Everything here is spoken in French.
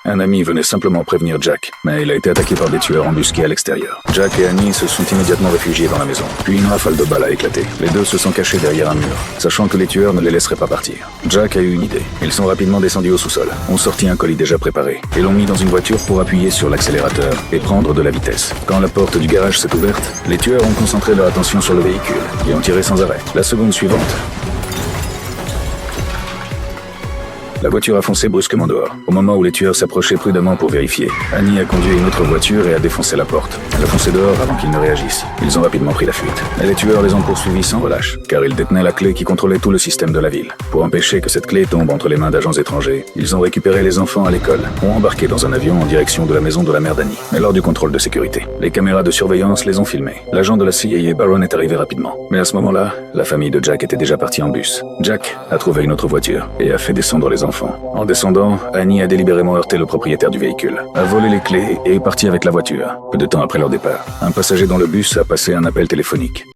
Un ami venait simplement prévenir Jack, mais il a été attaqué par des tueurs embusqués à l'extérieur. Jack et Annie se sont immédiatement réfugiés dans la maison. Puis une rafale de balles a éclaté. Les deux se sont cachés derrière un mur, sachant que les tueurs ne les laisseraient pas partir. Jack a eu une idée. Ils sont rapidement descendus au sous-sol, ont sorti un colis déjà préparé, et l'ont mis dans une voiture pour appuyer sur l'accélérateur et prendre de la vitesse. Quand la porte du garage s'est ouverte, les tueurs ont concentré leur attention sur le véhicule et ont tiré sans arrêt. La seconde suivante, la voiture a foncé brusquement dehors. Au moment où les tueurs s'approchaient prudemment pour vérifier, Annie a conduit une autre voiture et a défoncé la porte. Elle a foncé dehors avant qu'ils ne réagissent. Ils ont rapidement pris la fuite. Et les tueurs les ont poursuivis sans relâche, car ils détenaient la clé qui contrôlait tout le système de la ville. Pour empêcher que cette clé tombe entre les mains d'agents étrangers, ils ont récupéré les enfants à l'école, ont embarqué dans un avion en direction de la maison de la mère d'Annie. Mais lors du contrôle de sécurité, les caméras de surveillance les ont filmés. L'agent de la CIA Baron est arrivé rapidement. Mais à ce moment-là, la famille de Jack était déjà partie en bus. Jack a trouvé une autre voiture et a fait descendre les enfants. En descendant, Annie a délibérément heurté le propriétaire du véhicule, a volé les clés et est parti avec la voiture. Peu de temps après leur départ, un passager dans le bus a passé un appel téléphonique.